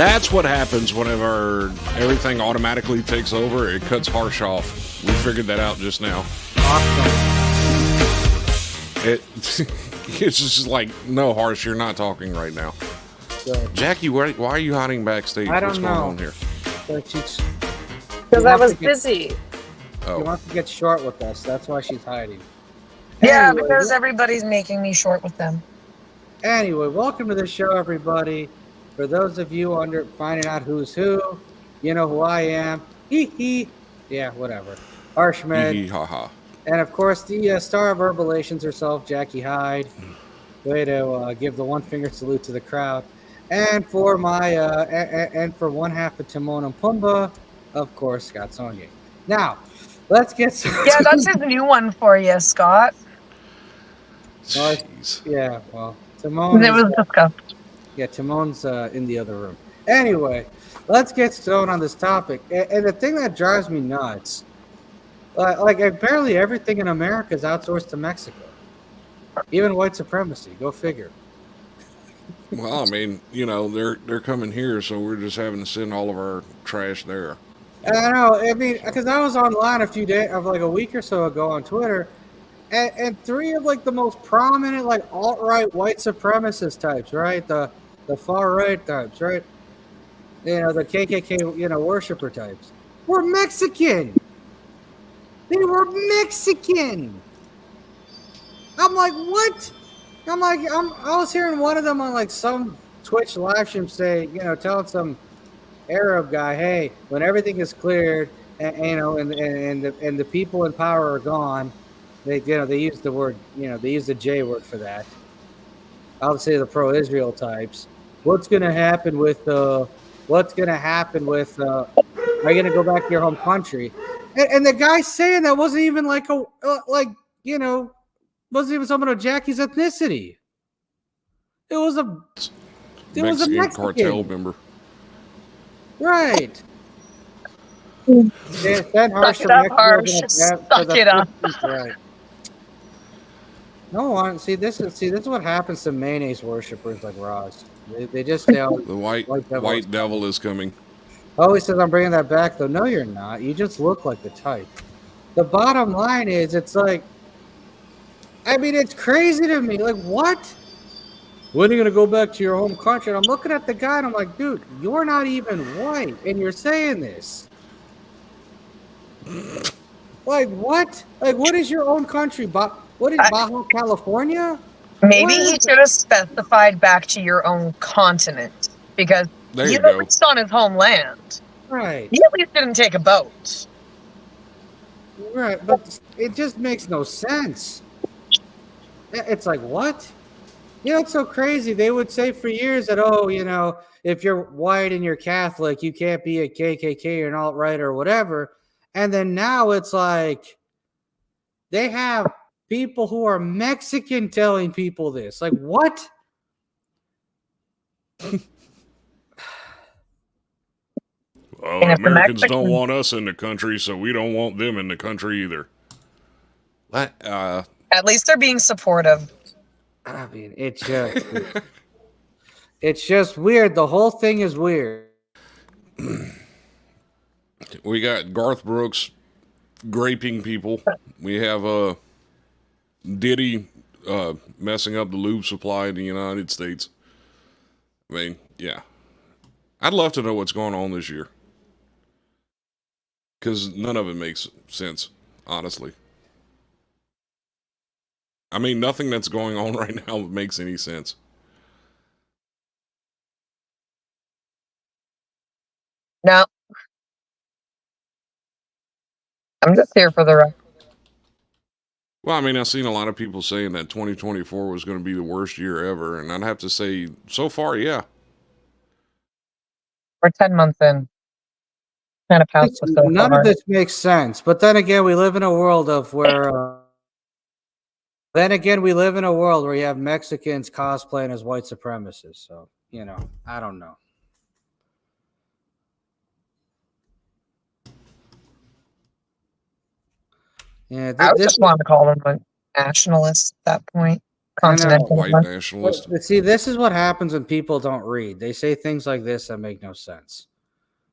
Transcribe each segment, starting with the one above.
That's what happens whenever everything automatically takes over. It cuts Harsh off. We figured that out just now. It's just like, no, Harsh, you're not talking right now. Good. Jackie, why are you hiding backstage? I don't What's know. going on here? Because I was busy. She wants to get short with us. That's why she's hiding. Yeah, Anyway, because everybody's making me short with them. Anyway, welcome to the show, everybody. For those of you finding out who's who, you know who I am. Hee hee. Yeah, whatever. Harshmed. Hee hee ha ha. And of course, the star of Herbalations herself, Jackie Hyde. Way to give the one finger salute to the crowd. And for my and for one half of Timon and Pumbaa, of course, Scott Sonye. Now, let's get started. Yeah, that's his new one for you, Scott. Jeez. Yeah, well, Timon. It was discussed. Yeah, Timon's in the other room. Anyway, let's get started on this topic. And the thing that drives me nuts, like apparently everything in America is outsourced to Mexico. Even white supremacy. Go figure. Well, I mean, you know, they're coming here, so we're just having to send all of our trash there. I know. I mean, because I was online a week or so ago on Twitter, and three of like the most prominent like alt-right white supremacist types, right? The far right types, right? You know, the KKK, worshiper types were Mexican. They were Mexican. I'm like, what? I was hearing one of them on like some Twitch live stream say, telling some Arab guy, hey, when everything is cleared, and the people in power are gone, they use the word, they use the J word for that. I'll say the pro-Israel types. What's going to happen with? Are you going to go back to your home country? And the guy saying that wasn't even wasn't even someone of Jackie's ethnicity. It was a Mexican cartel member. Right. Suck it up. Right. No one. See, this is what happens to mayonnaise worshippers like Ross. They just say, oh, The white devil is coming. Oh, he says I'm bringing that back though. No, you're not. You just look like the type. The bottom line is, it's like, I mean, it's crazy to me. Like, what? When are you gonna go back to your home country? And I'm looking at the guy and I'm like, dude, you're not even white, and you're saying this. Like, what? Like, what is your own country? What is Baja California? Maybe he should have specified back to your own continent, because he's at least on his homeland. Right. He at least didn't take a boat. Right, but it just makes no sense. It's like, what? It's so crazy. They would say for years that, if you're white and you're Catholic, you can't be a KKK or an alt-right or whatever. And then now it's like they have people who are Mexican telling people this. Like, what? Well, Americans don't want us in the country, so we don't want them in the country either. At least they're being supportive. I mean, it's just weird. The whole thing is weird. We got Garth Brooks graping people. We have Diddy messing up the lube supply in the United States. I mean, yeah. I'd love to know what's going on this year, because none of it makes sense, honestly. I mean, nothing that's going on right now makes any sense. No. I'm just here for the record. Well, I mean, I've seen a lot of people saying that 2024 was going to be the worst year ever, and I'd have to say, so far, yeah. We're 10 months in. Kind of past the None of this makes sense. But then again, we live in a world where you have Mexicans cosplaying as white supremacists. So, I don't know. Yeah, I would just want to call them a nationalist at that point. continent. White nationalist. But see, this is what happens when people don't read. They say things like this that make no sense.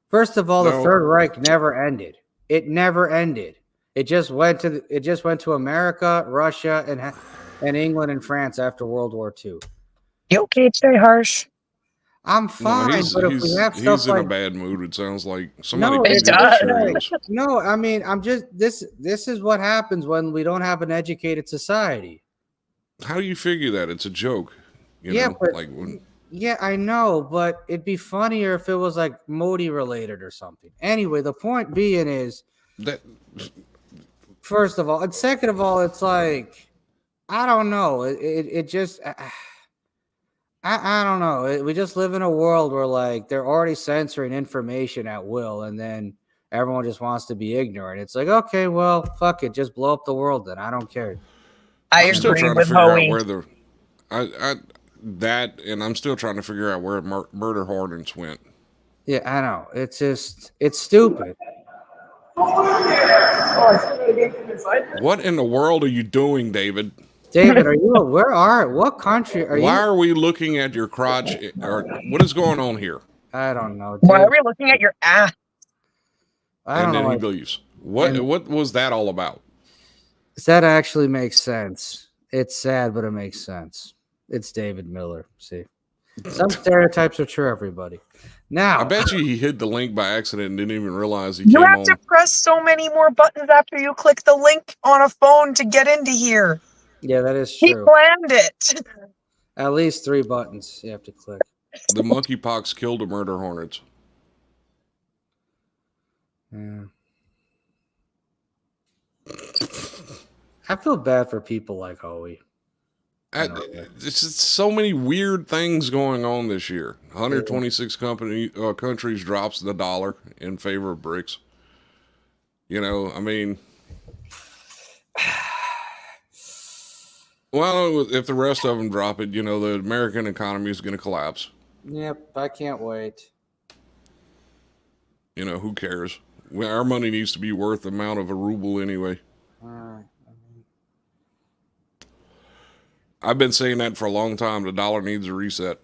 First of all, the Third Reich never ended. It never ended. It just went to America, Russia, and England and France after World War II. You okay today, Harsh? I'm fine, but if we have stuff he's in like, a bad mood. It sounds like somebody it gave him does. Cheerios. No, I mean, I'm just this is what happens when we don't have an educated society. How do you figure that? It's a joke. Yeah, know? but Like when, yeah, I know, but it'd be funnier if it was like Modi related or something. Anyway, the point being is that first of all, and second of all, it's like I don't know. It just I don't know. We just live in a world where like they're already censoring information at will, and then everyone just wants to be ignorant. It's like, okay, well, fuck it, just blow up the world then. I don't care. I'm still agree trying to with figure out Howie. where the and I'm still trying to figure out where murder hornets went. Yeah, I know. It's just it's stupid. What in the world are you doing, David? David, what country are you? Why are we looking at your crotch? Or what is going on here? I don't know. Why are we looking at your ass? I don't And then know. he leaves. What was that all about? That actually makes sense. It's sad, but it makes sense. It's David Miller. See, some stereotypes are true, everybody. Now, I bet you he hit the link by accident and didn't even realize he You came have on. to press so many more buttons after you click the link on a phone to get into here. yeah, that is He true. planned it. At least 3 buttons you have to click. The monkeypox killed the murder hornets. Yeah. I feel bad for people like Howie. It's just so many weird things going on this year. 126 countries drops the dollar in favor of BRICS. I mean, well, if the rest of them drop it, the American economy is going to collapse. Yep, I can't wait. Who cares? Our money needs to be worth the amount of a ruble anyway. All right. I've been saying that for a long time. The dollar needs a reset.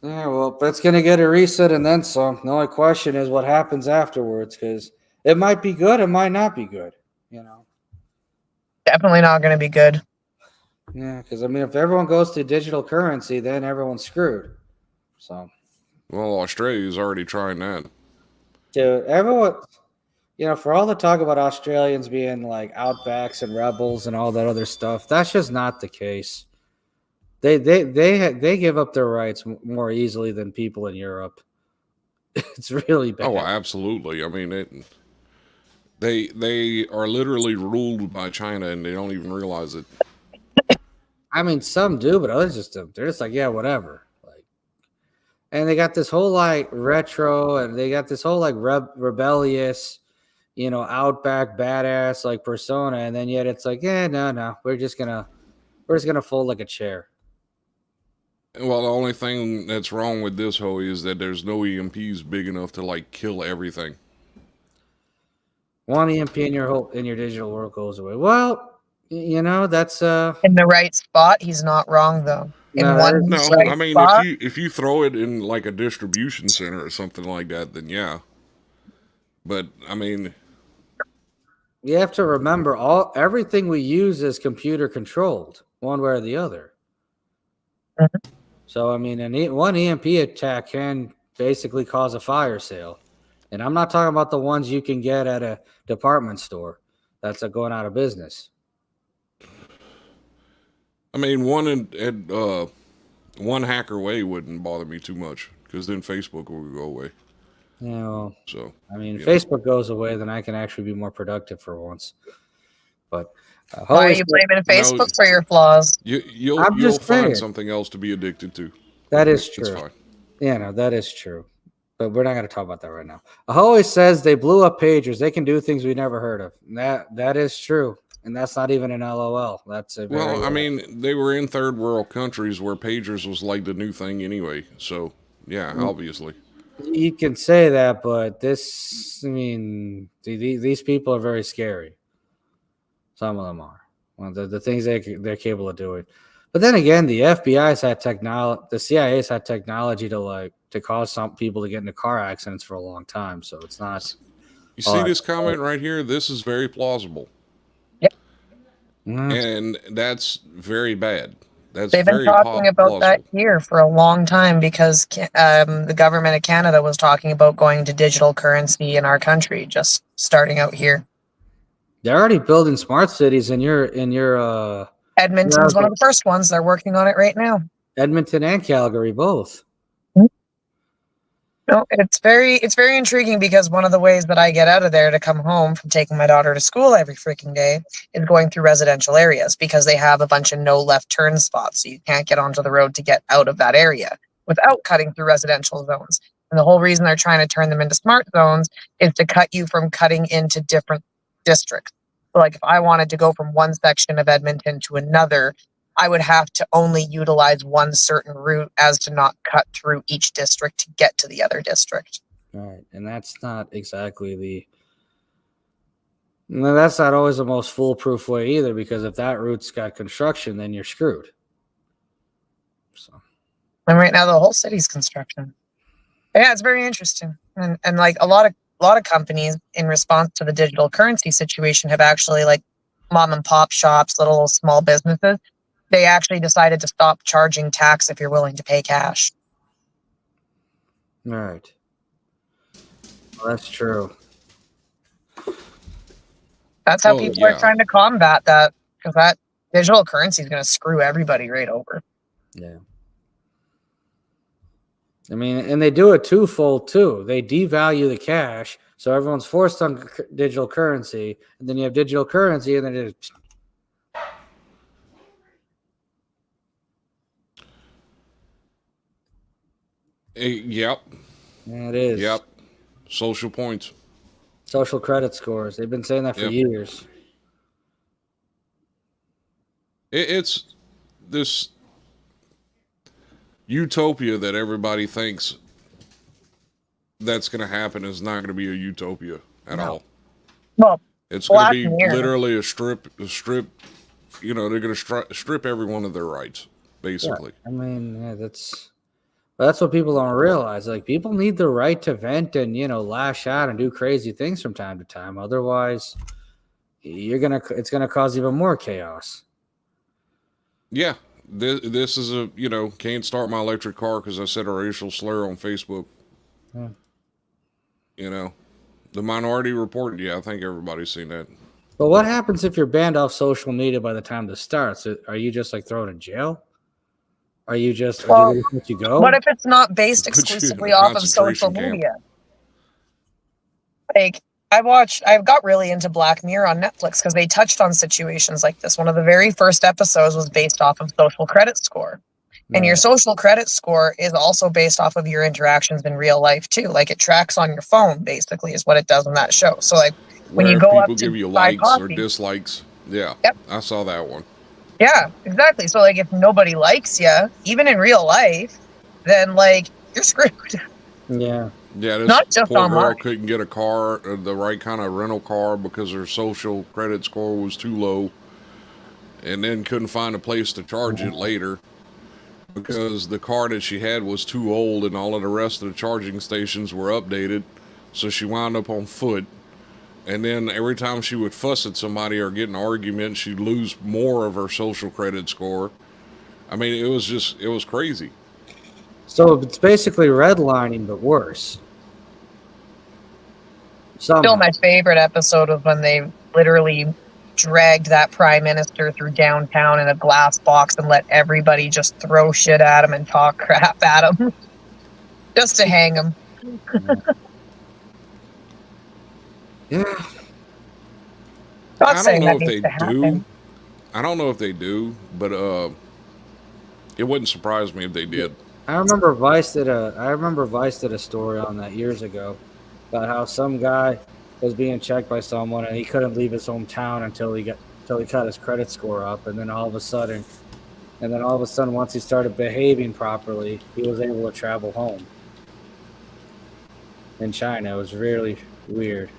Yeah, well, it's going to get a reset and then some. The only question is what happens afterwards, because it might be good, it might not be good. Definitely not going to be good. Yeah, because I mean, if everyone goes to digital currency, then everyone's screwed. So, well, Australia's already trying that. dude, everyone, for all the talk about Australians being like outbacks and rebels and all that other stuff, that's just not the case. They give up their rights more easily than people in Europe. It's really bad. Oh, absolutely. I mean, they are literally ruled by China and they don't even realize it. I mean, some do, but others they're just like, yeah, whatever. Like, and they got this whole like retro, and they got this whole like rebellious, outback badass like persona, and then yet it's like, yeah, no, we're just gonna fold like a chair. Well, the only thing that's wrong with this Hoey is that there's no EMPs big enough to like kill everything. One EMP in your digital world goes away. Well, that's In the right spot, he's not wrong though. I mean, if you throw it in like a distribution center or something like that, then yeah. But I mean, you have to remember everything we use is computer controlled, one way or the other. Mm-hmm. So I mean, one EMP attack can basically cause a fire sale, and I'm not talking about the ones you can get at a department store that's going out of business. I mean, one hacker way wouldn't bother me too much because then Facebook would go away. So I mean, Facebook goes away, then I can actually be more productive for once. But why are you blaming Facebook for your flaws? You'll find something else to be addicted to. That is true. It's fine. Yeah, no, that is true. But we're not going to talk about that right now. Ahoy says they blew up pagers. They can do things we never heard of. That is true. And that's not even an LOL. That's a very I mean, they were in third world countries where pagers was like the new thing anyway. So, yeah, obviously. You can say that, but these people are very scary. Some of them are. Well, the things they're capable of doing. But then again, the FBI's had technology, the CIA's had technology to cause some people to get into car accidents for a long time. So it's not. You see this comment right here? This is very plausible. Yep. And that's very bad. That's They've been very talking about plausible. that here for a long time because the government of Canada was talking about going to digital currency in our country, just starting out here. They're already building smart cities in your Edmonton's one of the first ones. They're working on it right now. Edmonton and Calgary both. No, it's very intriguing because one of the ways that I get out of there to come home from taking my daughter to school every freaking day is going through residential areas because they have a bunch of no left turn spots. So you can't get onto the road to get out of that area without cutting through residential zones. And the whole reason they're trying to turn them into smart zones is to cut you from cutting into different districts. So like if I wanted to go from one section of Edmonton to another, I would have to only utilize one certain route as to not cut through each district to get to the other district. Right. And that's not exactly that's not always the most foolproof way either, because if that route's got construction, then you're screwed. So. And right now the whole city's construction. But yeah, it's very interesting. And like a lot of companies in response to the digital currency situation have actually, like mom and pop shops, little small businesses, they actually decided to stop charging tax if you're willing to pay cash. All right. Well, that's true. That's how people are trying to combat that, because that digital currency is going to screw everybody right over. Yeah. I mean, and they do it twofold too. They devalue the cash, so everyone's forced on digital currency, and then you have digital currency, and then it. Yep. Yeah, it is. Yep. Social points. Social credit scores. They've been saying that for years. It's this utopia that everybody thinks that's going to happen is not going to be a utopia at all. Well, it's going to be literally a strip. You know, they're going to strip everyone of their rights, basically. Yeah, I mean, that's what people don't realize. Like, people need the right to vent and, lash out and do crazy things from time to time. Otherwise, it's gonna cause even more chaos. Yeah, this is can't start my electric car because I said a racial slur on Facebook. Yeah. The Minority Report. Yeah, I think everybody's seen that. But what happens if you're banned off social media by the time this starts? Are you just like thrown in jail? Are you just let you go? What if it's not based exclusively off of social media? Like I've got really into Black Mirror on Netflix because they touched on situations like this. One of the very first episodes was based off of social credit score. And your social credit score is also based off of your interactions in real life too. Like it tracks on your phone, basically, is what it does on that show. So like when you go up to give you likes or dislikes. Yeah. Yep. I saw that one. Yeah, exactly. So like if nobody likes you, even in real life, then like you're screwed. Yeah. Yeah, this not just poor online. girl couldn't get a car, the right kind of rental car, because her social credit score was too low, and then couldn't find a place to charge it later because the car that she had was too old and all of the rest of the charging stations were updated. So she wound up on foot. And then every time she would fuss at somebody or get an argument, she'd lose more of her social credit score. I mean, it was crazy. So it's basically redlining, but worse. Still, my favorite episode was when they literally dragged that prime minister through downtown in a glass box and let everybody just throw shit at him and talk crap at him just to hang him. Yeah. I don't know if they do. I don't know if they do, but it wouldn't surprise me if they did. I remember Vice did a story on that years ago about how some guy was being checked by someone and he couldn't leave his hometown until he cut his credit score up, and then all of a sudden once he started behaving properly, he was able to travel home. In China, it was really weird.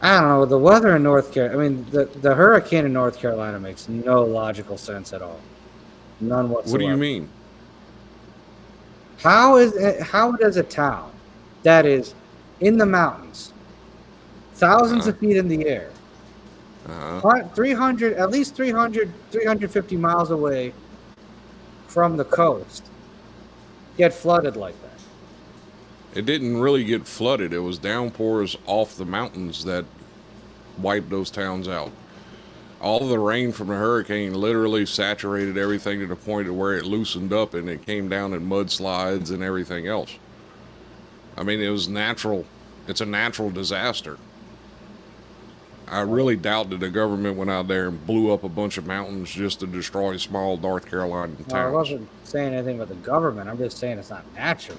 I don't know. The weather in North Carolina, I mean, the hurricane in North Carolina makes no logical sense at all. None What do you whatsoever. mean? How does a town that is in the mountains, thousands Uh-huh. of feet in the air, Uh-huh. 300, at least 300, 350 miles away from the coast, get flooded like that? It didn't really get flooded. It was downpours off the mountains that wiped those towns out. All of the rain from the hurricane literally saturated everything to the point of where it loosened up and it came down in mudslides and everything else. I mean, it was natural. It's a natural disaster. I really doubt that the government went out there and blew up a bunch of mountains just to destroy small North Carolina No, I towns. wasn't saying anything about the government. I'm just saying it's not natural.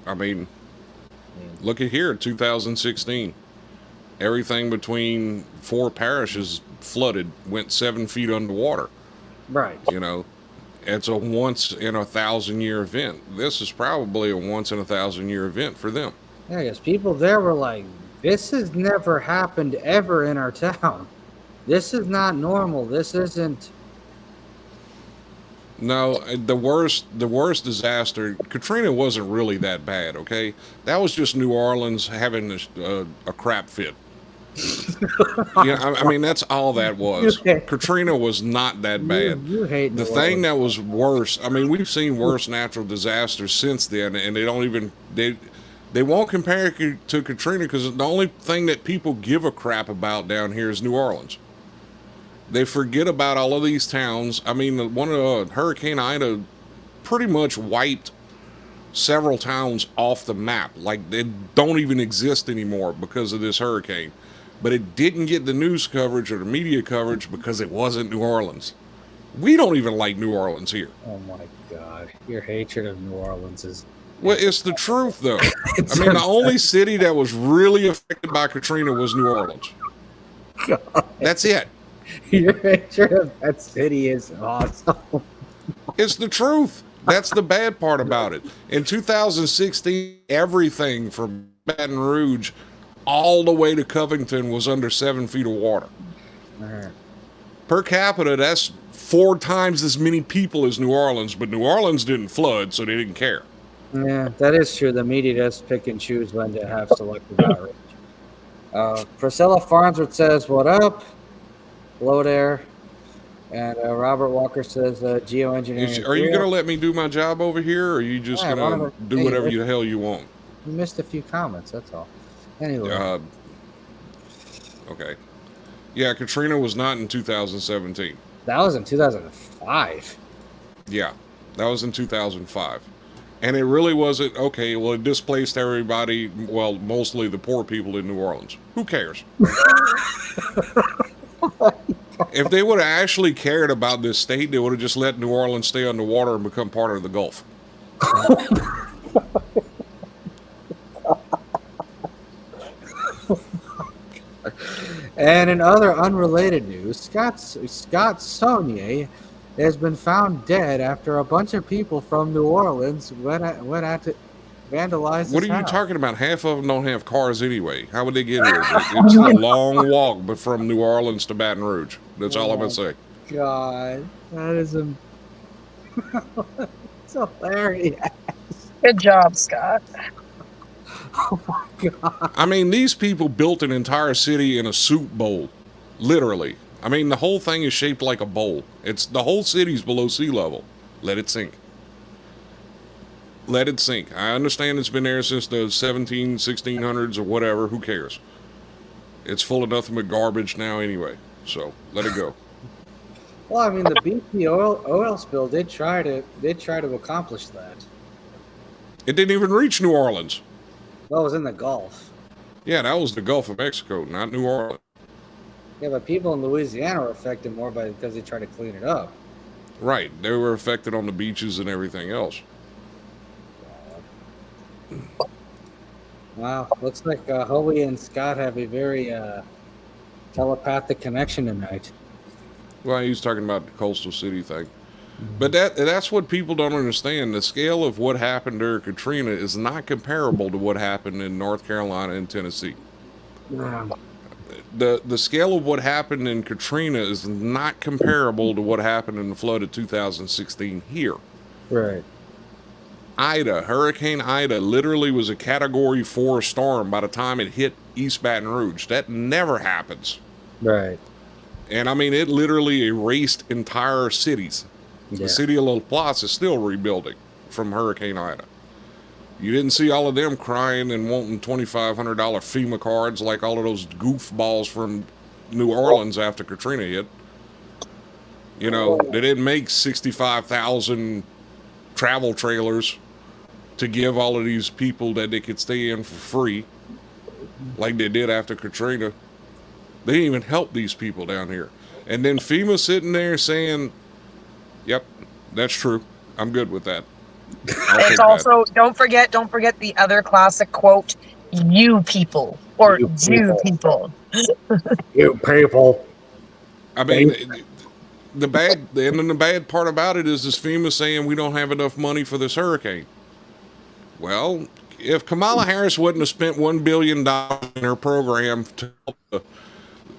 I mean, look at here, 2016. Everything between four parishes flooded, went 7 feet underwater. Right. You know, it's a once in a 1,000-year event. This is probably a once in a 1,000-year event for them. Yeah, because people there were like, this has never happened ever in our town. This is not normal. This isn't. No, the worst disaster. Katrina wasn't really that bad. Okay, that was just New Orleans having a crap fit. Yeah, I mean that's all that was. Katrina was not that bad. You hate The New thing Orleans. that was worse, I mean, we've seen worse natural disasters since then, and they don't even they won't compare it to Katrina because the only thing that people give a crap about down here is New Orleans. They forget about all of these towns. I mean, one of Hurricane Ida pretty much wiped several towns off the map. Like they don't even exist anymore because of this hurricane. But it didn't get the news coverage or the media coverage because it wasn't New Orleans. We don't even like New Orleans here. Oh my God, your hatred of New Orleans is. Well, it's the truth, though. I mean, the only city that was really affected by Katrina was New Orleans. God. That's it. Your hatred of that city is awesome. It's the truth. That's the bad part about it. In 2016, everything from Baton Rouge all the way to Covington was under 7 feet of water. Per capita, that's 4 times as many people as New Orleans, but New Orleans didn't flood, so they didn't care. Yeah, that is true. The media does pick and choose when to have selective outrage. Priscilla Farnsworth says, "What up? Hello there." And Robert Walker says, "Geoengineering." Are you going to let me do my job over here, or are you just going to do whatever the hell you want? You missed a few comments, that's all. Anyway. Okay. Yeah, Katrina was not in 2017. That was in 2005. Yeah, that was in 2005. And it really wasn't, okay, well, it displaced everybody, well, mostly the poor people in New Orleans. Who cares? If they would have actually cared about this state, they would have just let New Orleans stay underwater and become part of the Gulf. And in other unrelated news, Scott Saunier has been found dead after a bunch of people from New Orleans went at to vandalize his What are you house. talking about? Half of them don't have cars anyway. How would they get here? It's a long walk, but from New Orleans to Baton Rouge. That's all I'm going to say. God, that is it's hilarious. Good job, Scott. Oh my God. I mean, these people built an entire city in a soup bowl. Literally. I mean, the whole thing is shaped like a bowl. The whole city's below sea level. Let it sink. Let it sink. I understand it's been there since the 1600s or whatever. Who cares? It's full of nothing but garbage now anyway. So let it go. Well, I mean, the BP oil spill did try to accomplish that. It didn't even reach New Orleans. Well, it was in the Gulf. Yeah, that was the Gulf of Mexico, not New Orleans. Yeah, but people in Louisiana were affected more because they tried to clean it up. Right. They were affected on the beaches and everything else. Wow, looks like Hoey and Scott have a very telepathic connection tonight. Well, he was talking about the coastal city thing. But that's what people don't understand. The scale of what happened during Katrina is not comparable to what happened in North Carolina and Tennessee. Yeah. The scale of what happened in Katrina is not comparable to what happened in the flood of 2016 here. Right. Hurricane Ida literally was a Category 4 storm by the time it hit East Baton Rouge. That never happens. Right. And I mean, it literally erased entire cities. Yeah. The city of La Place is still rebuilding from Hurricane Ida. You didn't see all of them crying and wanting $2,500 FEMA cards like all of those goofballs from New Orleans after Katrina hit. You know, they didn't make 65,000 travel trailers to give all of these people that they could stay in for free like they did after Katrina. They didn't even help these people down here. And then FEMA sitting there saying, yep, that's true. I'm good with that. It's also, don't forget the other classic quote, you people, or you people. You people. I mean, the bad part about it is this FEMA saying we don't have enough money for this hurricane. Well, if Kamala Harris wouldn't have spent $1 billion in her program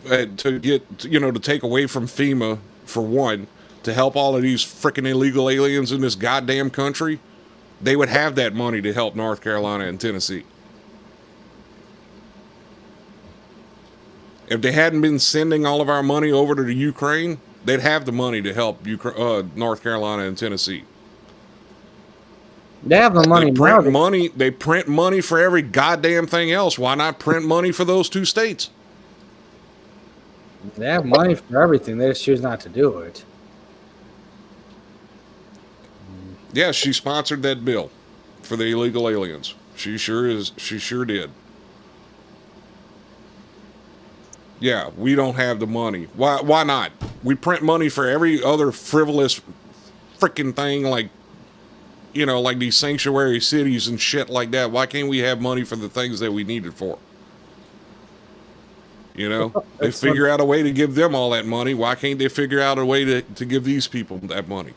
to get, you know, to take away from FEMA, for one, to help all of these freaking illegal aliens in this goddamn country, they would have that money to help North Carolina and Tennessee. If they hadn't been sending all of our money over to the Ukraine, they'd have the money to help North Carolina and Tennessee. They have the money now. They print money for every goddamn thing else. Why not print money for those two states? They have money for everything. They just choose not to do it. Yeah, she sponsored that bill for the illegal aliens. She sure did. Yeah, we don't have the money. Why not? We print money for every other frivolous freaking thing, like, you know, like these sanctuary cities and shit like that. Why can't we have money for the things that we need it for? You know, they figure out a way to give them all that money. Why can't they figure out a way to give these people that money?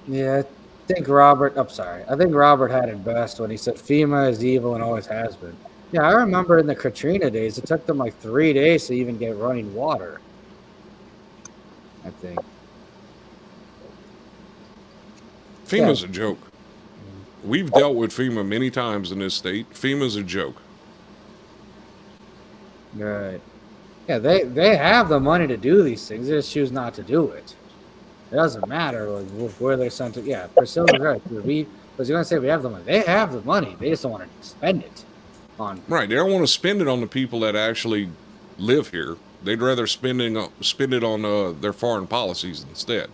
Yeah, I think Robert had it best when he said FEMA is evil and always has been. Yeah, I remember in the Katrina days, it took them like 3 days to even get running water. I think. FEMA's a joke. We've dealt with FEMA many times in this state. FEMA's a joke. Right. Yeah, they have the money to do these things. They just choose not to do it. It doesn't matter where they're sent to. Yeah, Priscilla's right. I was going to say we have the money. They have the money. They just don't want to spend it on. Right. They don't want to spend it on the people that actually live here. They'd rather spend it on their foreign policies instead.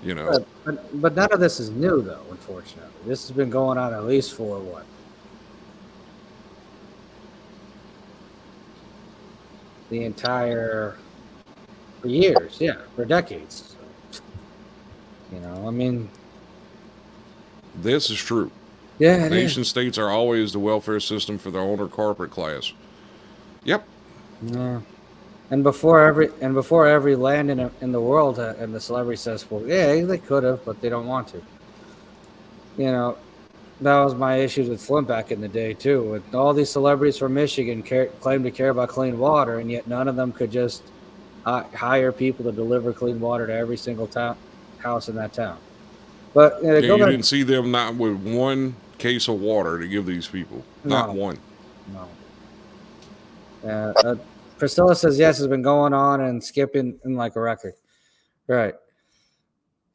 You know. But none of this is new, though. Unfortunately, this has been going on at least for what? The entire for years, yeah, for decades. You know, I mean, this is true. Yeah, nation states are always the welfare system for their older corporate class. Yep. Yeah. And before every land in the world, and the celebrity says, "Well, yeah, they could have, but they don't want to." You know, that was my issues with Flint back in the day too. With all these celebrities from Michigan claim to care about clean water, and yet none of them could just hire people to deliver clean water to every single house in that town. But you didn't see them not with one case of water to give these people. Not one. No. Priscilla says yes, it's been going on and skipping in like a record. Right.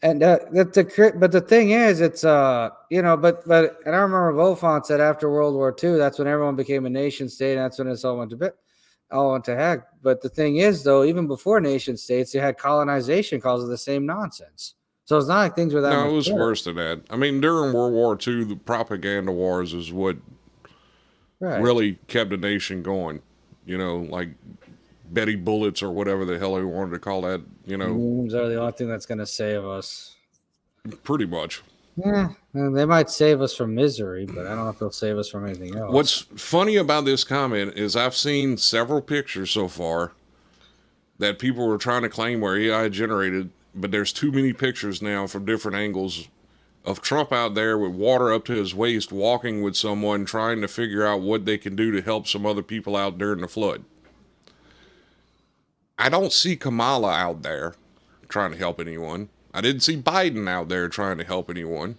And but the thing is, it's you know, but and I remember Beaufont said after World War II, that's when everyone became a nation state, and that's when it's all went to heck. But the thing is, though, even before nation states, they had colonization because of the same nonsense. So it's not like things were that. No, it was worse than that. I mean, during World War II, the propaganda wars is what really kept the nation going. You know, like Betty Bullets or whatever the hell they wanted to call that. You know, memes are the only thing that's going to save us. Pretty much. Yeah, they might save us from misery, but I don't know if they'll save us from anything else. What's funny about this comment is I've seen several pictures so far that people were trying to claim were AI generated, but there's too many pictures now from different angles of Trump out there with water up to his waist, walking with someone, trying to figure out what they can do to help some other people out during the flood. I don't see Kamala out there trying to help anyone. I didn't see Biden out there trying to help anyone.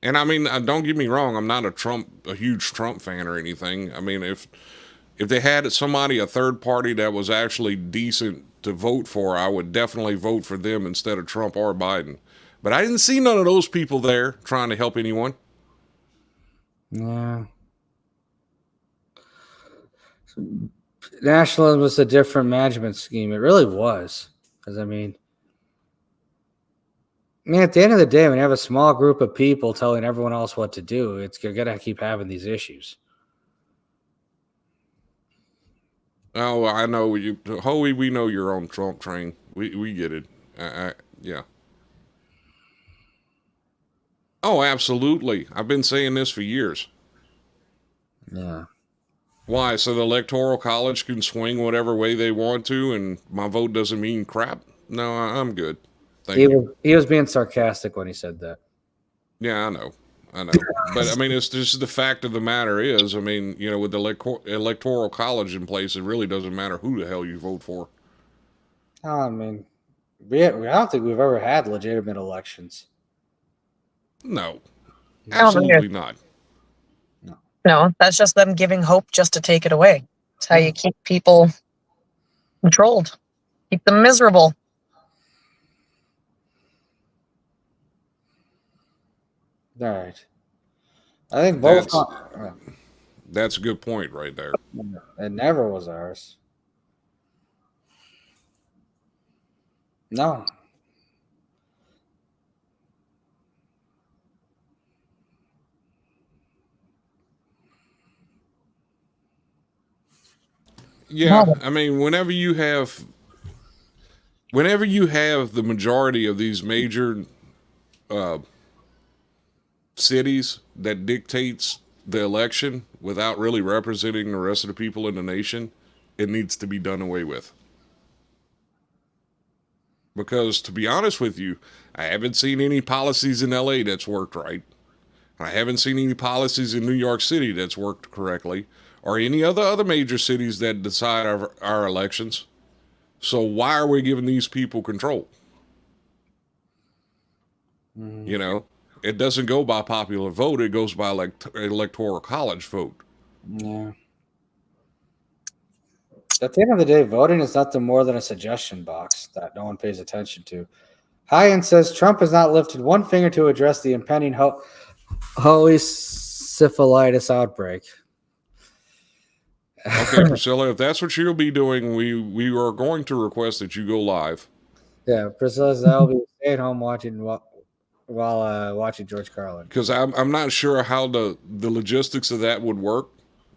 And I mean, don't get me wrong, I'm not a huge Trump fan or anything. I mean, if they had somebody, a third party that was actually decent to vote for, I would definitely vote for them instead of Trump or Biden. But I didn't see none of those people there trying to help anyone. Yeah. Nationalism was a different management scheme. It really was. Because, I mean, at the end of the day, when you have a small group of people telling everyone else what to do, you're going to keep having these issues. Oh, I know you, Hoey. We know you're on Trump train. We get it. Yeah. Oh, absolutely. I've been saying this for years. Yeah. Why? So the Electoral College can swing whatever way they want to, and my vote doesn't mean crap? No, I'm good. Thank you. He was being sarcastic when he said that. Yeah, I know. But I mean, it's just the fact of the matter is, I mean, you know, with the Electoral College in place, it really doesn't matter who the hell you vote for. I mean, I don't think we've ever had legitimate elections. No, absolutely not. No, that's just them giving hope just to take it away. It's how you keep people controlled, keep them miserable. All right. I think both. That's a good point right there. It never was ours. No. Yeah, I mean, whenever you have the majority of these major cities that dictates the election without really representing the rest of the people in the nation, it needs to be done away with. Because to be honest with you, I haven't seen any policies in LA that's worked right. I haven't seen any policies in New York City that's worked correctly, or any other major cities that decide our elections. So why are we giving these people control? Mm-hmm. You know, it doesn't go by popular vote. It goes by electoral college vote. Yeah. At the end of the day, voting is nothing more than a suggestion box that no one pays attention to. Hyen says Trump has not lifted one finger to address the impending holy syphilitis outbreak. Okay, Priscilla, if that's what you'll be doing, we are going to request that you go live. Yeah, Priscilla says I'll be staying home watching while watching George Carlin. Because I'm not sure how the logistics of that would work,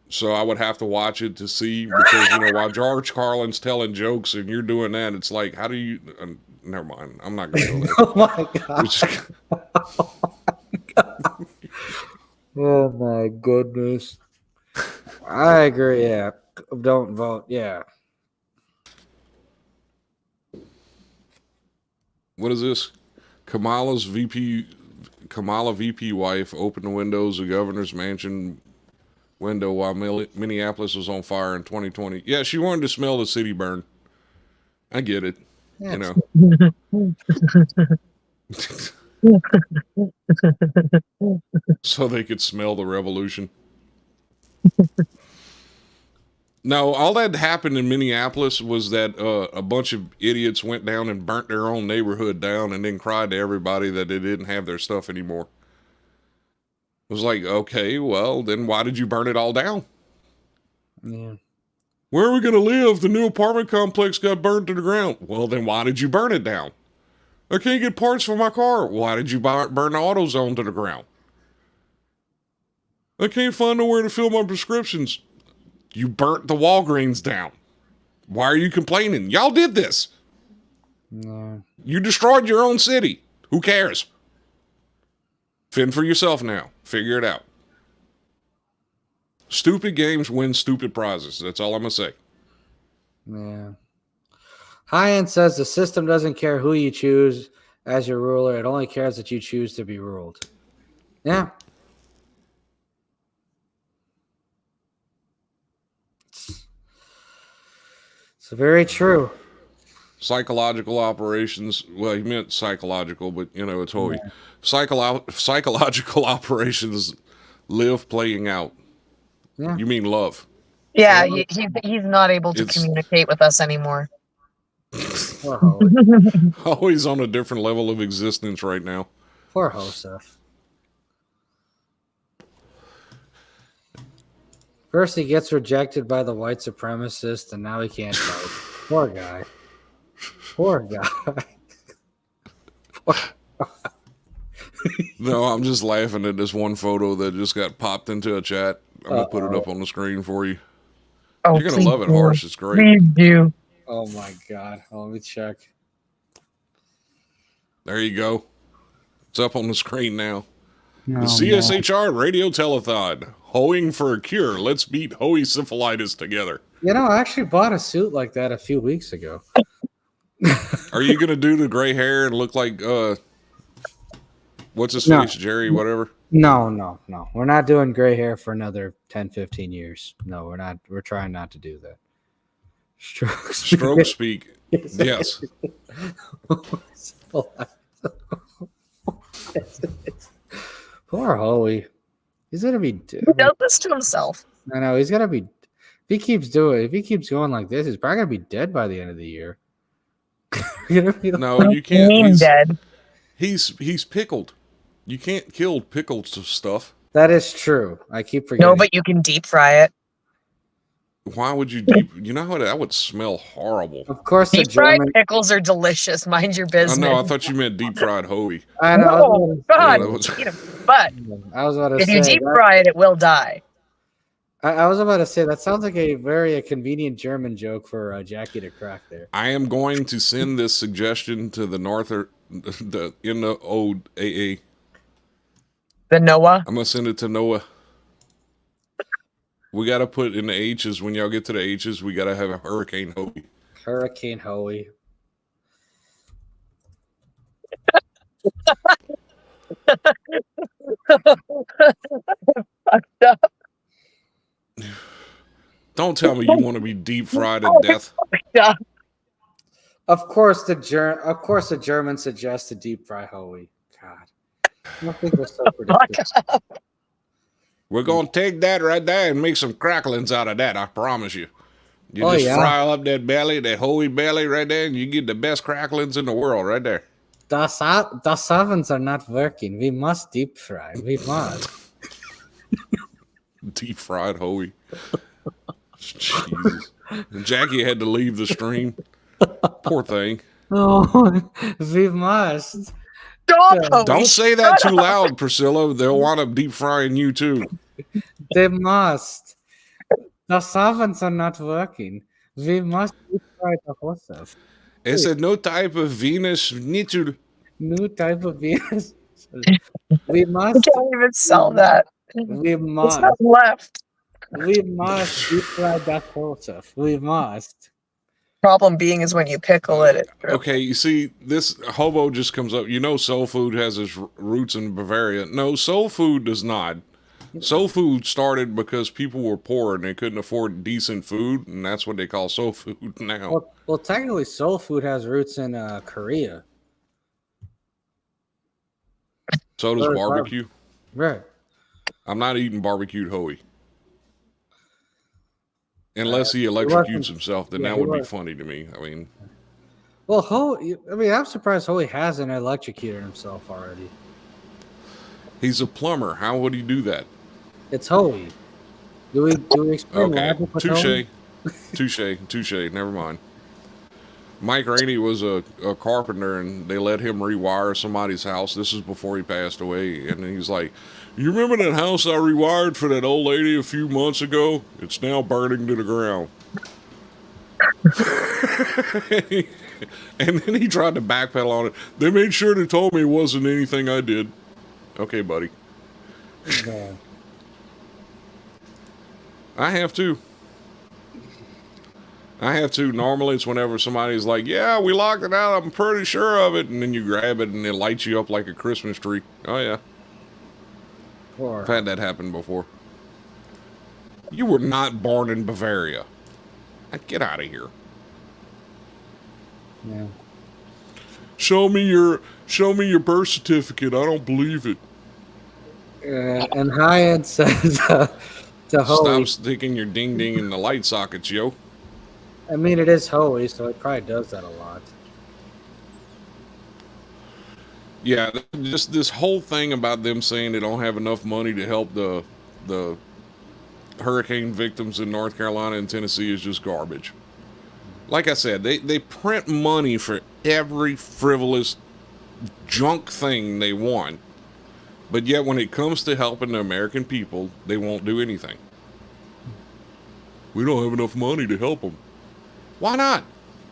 so I would have to watch it to see. Because you know, while George Carlin's telling jokes and you're doing that, it's like, how do you? Never mind, I'm not going to go there. Oh my god! Oh my goodness! I agree. Yeah, don't vote. Yeah. What is this? Kamala VP wife opened the windows of governor's mansion window while Minneapolis was on fire in 2020. Yeah, she wanted to smell the city burn. I get it. You know. So they could smell the revolution. No, all that happened in Minneapolis was that a bunch of idiots went down and burnt their own neighborhood down and then cried to everybody that they didn't have their stuff anymore. It was like, okay, well, then why did you burn it all down? Yeah. Where are we going to live? The new apartment complex got burned to the ground. Well, then why did you burn it down? I can't get parts for my car. Why did you burn the AutoZone to the ground? I can't find nowhere to fill my prescriptions. You burnt the Walgreens down. Why are you complaining? Y'all did this. No. You destroyed your own city. Who cares? Fend for yourself now. Figure it out. Stupid games win stupid prizes. That's all I'm going to say. Yeah. Hyen says the system doesn't care who you choose as your ruler. It only cares that you choose to be ruled. Yeah. It's very true. Psychological operations. Well, he meant psychological, but it's Hoey. Psychological operations live playing out. Yeah. You mean love? Yeah, he's not able to communicate with us anymore. Poor Hoey. Always on a different level of existence right now. Poor Joseph. First, he gets rejected by the white supremacist, and now he can't fight. Poor guy. Poor guy. No, I'm just laughing at this one photo that just got popped into a chat. I'm going to put it up on the screen for you. Oh, you're going to love it, Harsh. It's great. Please do. Oh, my God. Let me check. There you go. It's up on the screen now. The CSHR radio telethon. Hoeing for a cure. Let's beat Hoey syphilitis together. I actually bought a suit like that a few weeks ago. Are you going to do the gray hair and look like, what's his face, Jerry, whatever? No. We're not doing gray hair for another 10, 15 years. No, we're not. We're trying not to do that. Stroke speak. Yes. Poor Hoey. He's gonna be. He does this to himself. I know he's gonna be. If he keeps going like this, he's probably gonna be dead by the end of the year. No, you can't. He's dead. He's pickled. You can't kill pickled stuff. That is true. I keep forgetting. No, but you can deep fry it. Why would you deep? You know how that would smell horrible. Of course, deep fried pickles are delicious. Mind your business. No, I thought you meant deep fried Hoey. I know. Oh, God. Yeah, but I was about to if say, you deep fry it, it will die. I was about to say that sounds like a very convenient German joke for Jackie to crack there. I am going to send this suggestion to the NOAA. The NOAA? I'm gonna send it to Noah. We gotta put in the H's. When y'all get to the H's, we gotta have a Hurricane Hoey. Hurricane Hoey. Fucked up. Don't tell me you want to be deep fried to death. Of course, the Germans suggest to deep fry Hoey. God, I don't think we're so predictive. We're gonna take that right there and make some cracklings out of that. I promise you. You just fry up that belly, that Hoey belly right there, and you get the best cracklings in the world right there. The ovens are not working. We must deep fry. We must. Deep fried Hoey. Jesus. Jackie had to leave the stream. Poor thing. Oh, we must. Don't say that too loud, Priscilla. They'll wind up deep frying you too. They must. The ovens are not working. We must deep fry the horses. It's a no type of Venus Schnitzel. New type of Venus. We must. You can't even sell that. We must. It's not left. We must deep fry that horses. We must. Problem being is when you pickle it. Okay, you see, this hobo just comes up. Soul food has its roots in Bavaria. No, soul food does not. Soul food started because people were poor and they couldn't afford decent food, and that's what they call soul food now. Well, technically, soul food has roots in Korea. So does barbecue. Right. I'm not eating barbecued Hoey. Unless he electrocutes himself, then that would be funny to me. I mean, well, Hoey. I mean, I'm surprised Hoey hasn't electrocuted himself already. He's a plumber. How would he do that? It's Hoey. Do we explain? Okay, touche. Never mind. Mike Rainey was a carpenter, and they let him rewire somebody's house. This is before he passed away, and he's like, "You remember that house I rewired for that old lady a few months ago? It's now burning to the ground." And then he tried to backpedal on it. They made sure to tell me it wasn't anything I did. Okay, buddy. No. I have to. I have to. Normally, it's whenever somebody's like, "Yeah, we locked it out. I'm pretty sure of it," and then you grab it and it lights you up like a Christmas tree. Oh yeah, I've had that happen before. You were not born in Bavaria. Get out of here. Yeah. Show me your birth certificate. I don't believe it. And Hyatt says to Hoey. Stop sticking your ding ding in the light sockets, yo. I mean, it is Hoey, so it probably does that a lot. Yeah, just this whole thing about them saying they don't have enough money to help the hurricane victims in North Carolina and Tennessee is just garbage. Like I said, they print money for every frivolous junk thing they want, but yet when it comes to helping the American people, they won't do anything. We don't have enough money to help them. Why not?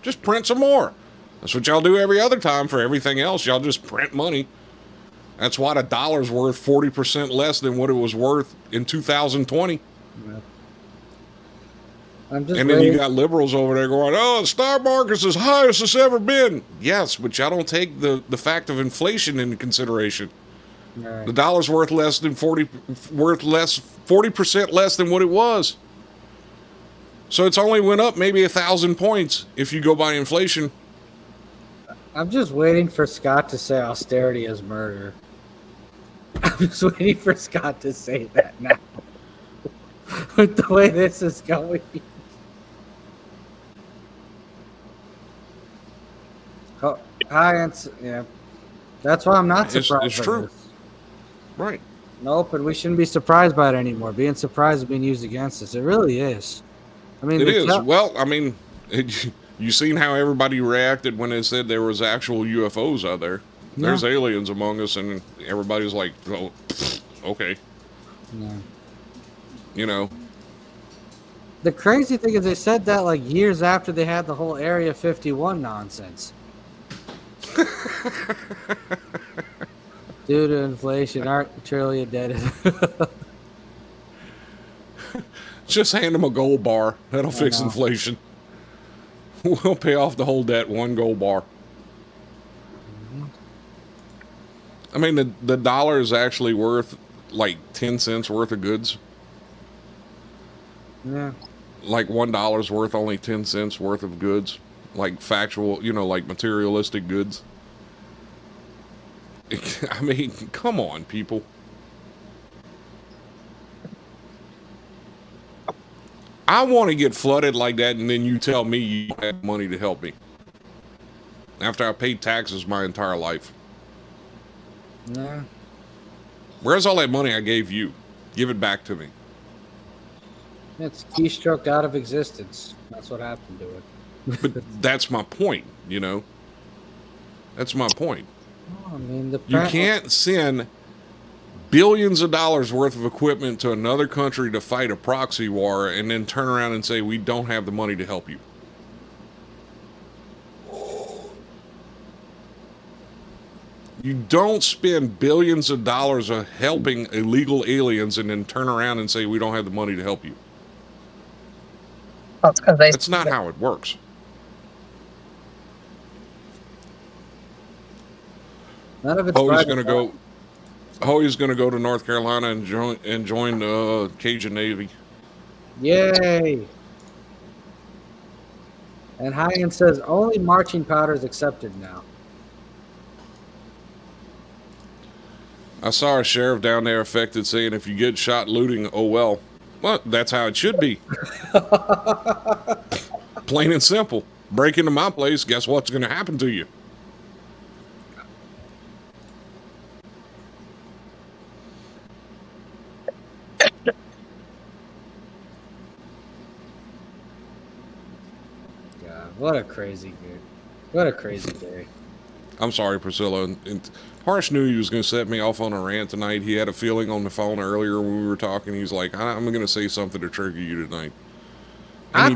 Just print some more. That's what y'all do every other time for everything else. Y'all just print money. That's why the dollar's worth 40% less than what it was worth in 2020. Yeah. And then you got liberals over there going, "Oh, the stock market's as high as it's ever been." Yes, but y'all don't take the fact of inflation into consideration. Right. The dollar's worth less 40% less than what it was. So it's only went up maybe 1,000 points if you go by inflation. I'm just waiting for Scott to say austerity is murder. I'm just waiting for Scott to say that now. With the way this is going. Oh, yeah. That's why I'm not surprised. It's true. This. Right. Nope, and we shouldn't be surprised by it anymore. Being surprised is being used against us. It really is. I mean, it is. Well, I mean, you seen how everybody reacted when they said there was actual UFOs out there. Yeah. There's aliens among us, and everybody's like, "Oh, okay." Yeah. You know. The crazy thing is they said that like years after they had the whole Area 51 nonsense. Due to inflation, arbitrarily dead. Just hand them a gold bar. That'll fix inflation. We'll pay off the whole debt, one gold bar. Mm-hmm. I mean, the dollar is actually worth like 10 cents worth of goods. Yeah. Like $1 worth only 10 cents worth of goods. Like factual, like materialistic goods. I mean, come on, people. I want to get flooded like that, and then you tell me you have money to help me. After I paid taxes my entire life. Yeah. Where's all that money I gave you? Give it back to me. It's keystroked out of existence. That's what happened to it. But that's my point, That's my point. Oh, I mean, you can't send billions of dollars worth of equipment to another country to fight a proxy war and then turn around and say, "We don't have the money to help you." You don't spend billions of dollars of helping illegal aliens and then turn around and say, "We don't have the money to help you." That's not how it works. None of it's Hoey's going to go to North Carolina and join the Cajun Navy. Yay! And Hyan says only marching powder is accepted now. I saw a sheriff down there affected saying, "If you get shot looting, oh well." Well, that's how it should be. Plain and simple. Break into my place, guess what's going to happen to you? What a crazy day. What a crazy day. I'm sorry, Priscilla. And Harsh knew he was going to set me off on a rant tonight. He had a feeling on the phone earlier when we were talking. He's like, "I'm going to say something to trigger you tonight." I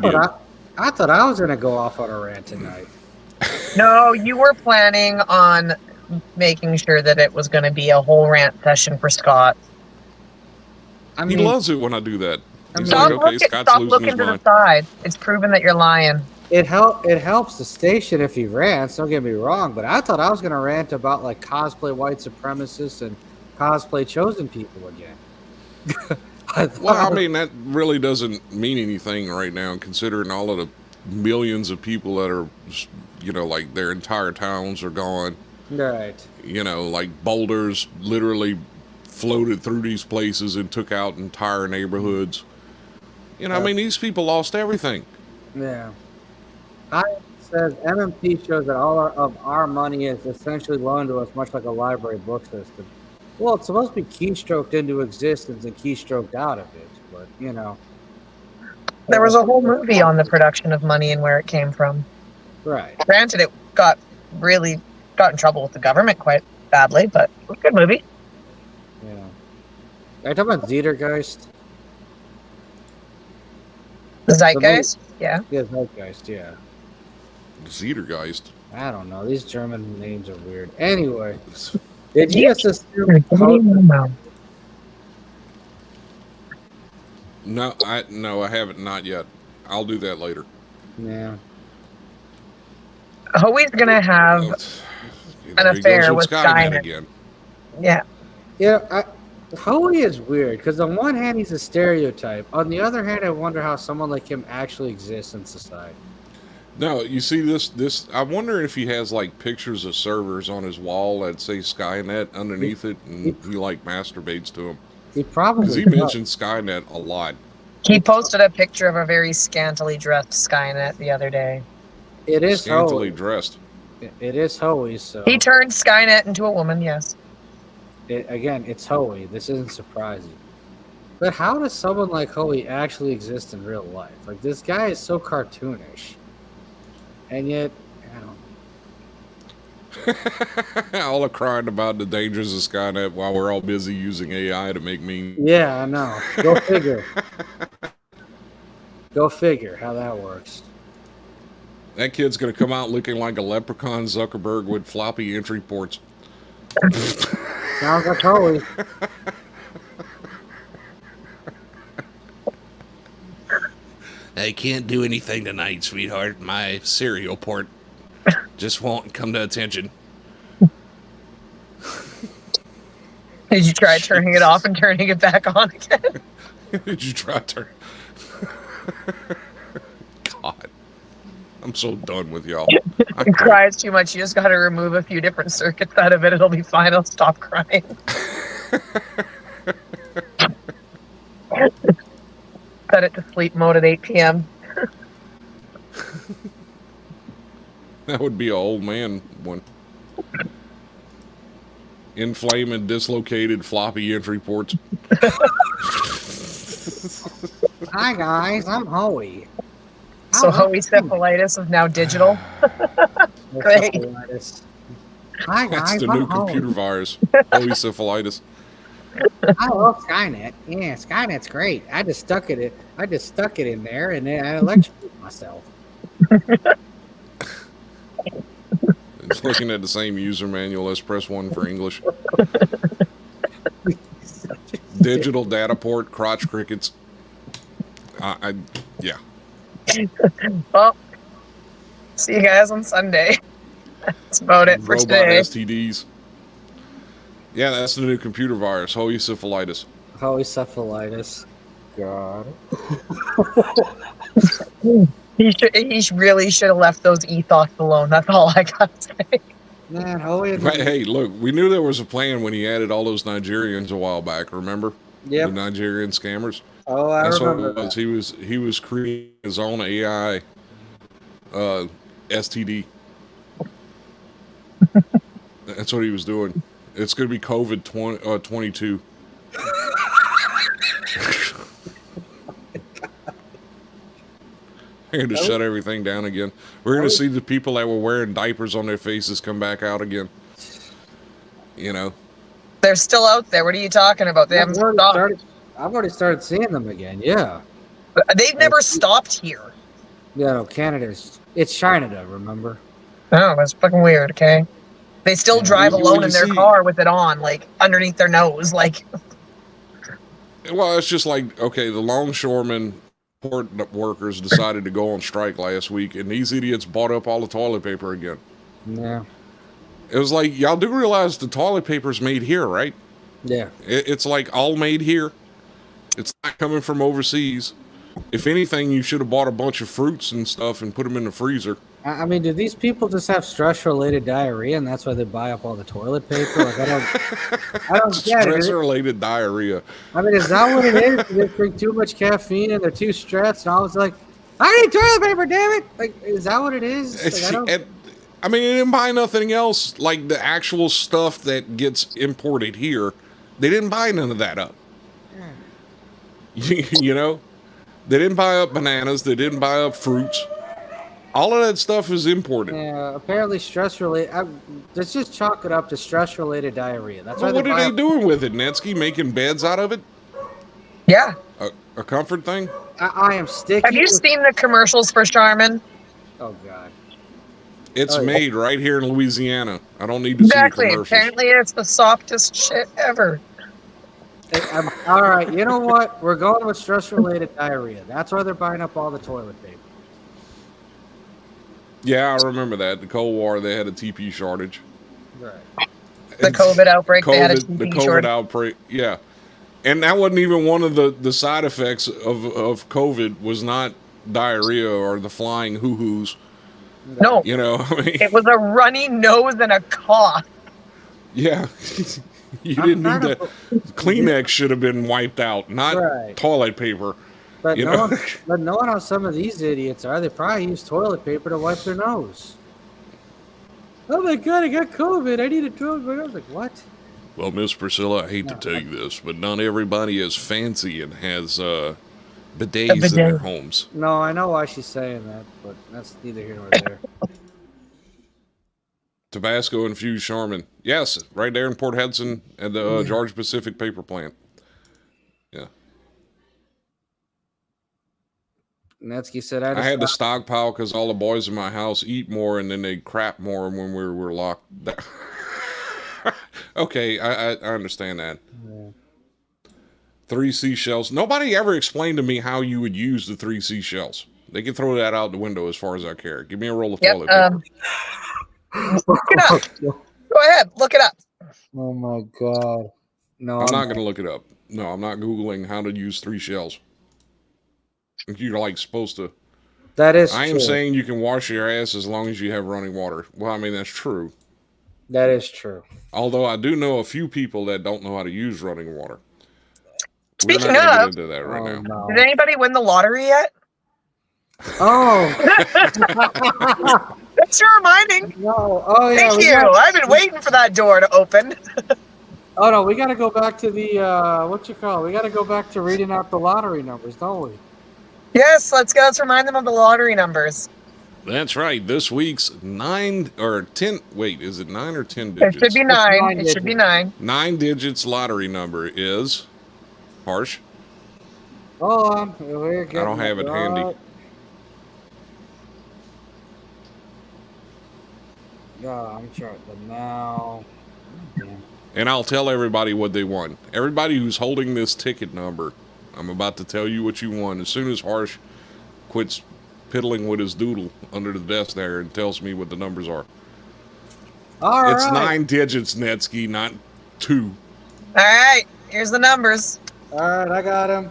thought I was going to go off on a rant tonight. No, you were planning on making sure that it was going to be a whole rant session for Scott. He loves it when I do that. He's Stop like, okay, looking, Scott's stop losing looking his to the mind. side. It's proven that you're lying. It helps the station if he rants. Don't get me wrong, but I thought I was gonna rant about like cosplay white supremacists and cosplay chosen people again. Well, I mean, that really doesn't mean anything right now, considering all of the millions of people that are, like their entire towns are gone. Right. Like boulders literally floated through these places and took out entire neighborhoods. I mean, these people lost everything. Yeah. I says MMP shows that all of our money is essentially loaned to us, much like a library book system. Well, it's supposed to be keystroked into existence and keystroked out of it, but There was a whole movie on the production of money and where it came from. Right. Granted, it got in trouble with the government quite badly, but it was a good movie. Yeah. Are you talking about Zeitgeist? The Zeitgeist? Yeah. Yeah, Zeitgeist, yeah. Zeitgeist. I don't know. These German names are weird. Anyway, did you just assume? No, I haven't. Not yet. I'll do that later. Yeah. Howie's gonna have an affair with Skynet again. Yeah. Yeah. Howie is weird because on one hand he's a stereotype. On the other hand, I wonder how someone like him actually exists in society. No, you see this. I wonder if he has like pictures of servers on his wall that say Skynet underneath it, and he like masturbates to them. He probably because he mentioned Skynet a lot. He posted a picture of a very scantily dressed Skynet the other day. It is scantily dressed. It is Howie. So he turned Skynet into a woman. Yes. Again, it's Howie. This isn't surprising. But how does someone like Howie actually exist in real life? Like, this guy is so cartoonish. And yet, I don't know. All are crying about the dangers of Skynet while we're all busy using AI to make memes. Yeah, I know. Go figure. Go figure how that works. That kid's going to come out looking like a leprechaun Zuckerberg with floppy entry ports. Sounds like Howie. I can't do anything tonight, sweetheart. My serial port just won't come to attention. Did you try turning it off and turning it back on again? Did you try turning? God. I'm so done with y'all. It cries too much. You just got to remove a few different circuits out of it. It'll be fine. It'll stop crying. Set it to sleep mode at 8 p.m. That would be an old man one. Inflamed and dislocated floppy entry ports. Hi guys, I'm Howie. So Howie Cephalitis is now digital. Great. Hi guys, that's the I'm new Howie. computer virus. Howie Cephalitis. I love Skynet. Yeah, Skynet's great. I just stuck it in there and then I electrocuted myself. It's looking at the same user manual. Let's press 1 for English. Digital data port, crotch crickets. Yeah. Well, see you guys on Sunday. That's about it for Robot today. STDs. Yeah, that's the new computer virus. Howie Cephalitis. Howie Cephalitis. God. He really should have left those ethos alone. That's all I got to say. Man, Howie. Hey, look, we knew there was a plan when he added all those Nigerians a while back. Remember? Yep. The Nigerian scammers. Oh, I That's remember what it was. that. He was creating his own AI STD. That's what he was doing. It's going to be COVID 22. They're going to shut everything down again. We're going to see the people that were wearing diapers on their faces come back out again. You know? They're still out there. What are you talking about? They haven't stopped. I've already started seeing them again. Yeah. They've never stopped here. Yeah, no, Canada's. It's Canada, remember? Oh, that's fucking weird, okay? They still drive alone in their car with it on, like, underneath their nose, like... Well, it's just like, okay, the longshoremen, port workers decided to go on strike last week, and these idiots bought up all the toilet paper again. Yeah. It was like, y'all do realize the toilet paper's made here, right? Yeah. It's like all made here. It's not coming from overseas. If anything, you should have bought a bunch of fruits and stuff and put them in the freezer. I mean, do these people just have stress-related diarrhea, and that's why they buy up all the toilet paper? Like, I don't get it. Stress-related diarrhea. I mean, is that what it is? They drink too much caffeine and they're too stressed, and I was like, I need toilet paper, damn it! Like, is that what it is? Like, I mean, they didn't buy nothing else, like the actual stuff that gets imported here. They didn't buy none of that up. You know? They didn't buy up bananas. They didn't buy up fruits. All of that stuff is imported. Yeah, apparently stress-related. Let's just chalk it up to stress-related diarrhea. That's Well, why what are they doing with it, Netsky? Making beds out of it? Yeah. A comfort thing? I am sticky. Have you seen the commercials for Charmin? Oh, God. It's made right here in Louisiana. I don't need to Exactly. see commercials. Apparently, it's the softest shit ever. All right, you know what? We're going with stress-related diarrhea. That's why they're buying up all the toilet paper. Yeah, I remember that. The Cold War, they had a TP shortage. Right. The COVID outbreak, they had a TP the COVID shortage. outbreak, yeah. And that wasn't even one of the side effects of COVID was not diarrhea or the flying hoo-hoos. No. You know, I mean, It was a runny nose and a cough. yeah. You didn't need that. Kleenex should have been wiped out, not toilet paper. But knowing how some of these idiots are, they probably use toilet paper to wipe their nose. Oh my God, I got COVID. I need a toilet paper. I was like, what? Well, Miss Priscilla, I hate to tell you this, but not everybody is fancy and has bidets in their homes. No, I know why she's saying that, but that's neither here nor there. Tabasco infused Charmin. Yes, right there in Port Hudson at the Georgia Pacific paper plant. Yeah. Netsky said, I had to stockpile because all the boys in my house eat more and then they crap more when we were locked down. Okay, I understand that. Yeah. 3 seashells. Nobody ever explained to me how you would use the 3 seashells. They can throw that out the window as far as I care. Give me a roll of toilet paper. Look it up. Go ahead, look it up. Oh my God. No, I'm not going to look it up. No, I'm not Googling how to use 3 shells. You're like supposed to. That is I am saying you can wash your ass as long as you have running water. Well, I mean, that's true. That is true. Although I do know a few people that don't know how to use running water. Speaking We're not gonna of, get into that right now. No. Did anybody win the lottery yet? Oh. Thanks for reminding. No. Oh, yeah. Thank you. I've been waiting for that door to open. Oh, no. We got to go back to the, we got to go back to reading out the lottery numbers, don't we? Yes, let's go. Let's remind them of the lottery numbers. That's right. This week's 9 or 10. Wait, is it 9 or 10 digits? It should be 9. It should be 9. 9 digits lottery number is Harsh. Hold on. I don't have it handy. Yeah, I'm charting them now. And I'll tell everybody what they won. Everybody who's holding this ticket number, I'm about to tell you what you won. As soon as Harsh quits piddling with his doodle under the desk there and tells me what the numbers are. All it's right. 9 digits, Netsky, not 2. All right, here's the numbers. All right, I got him.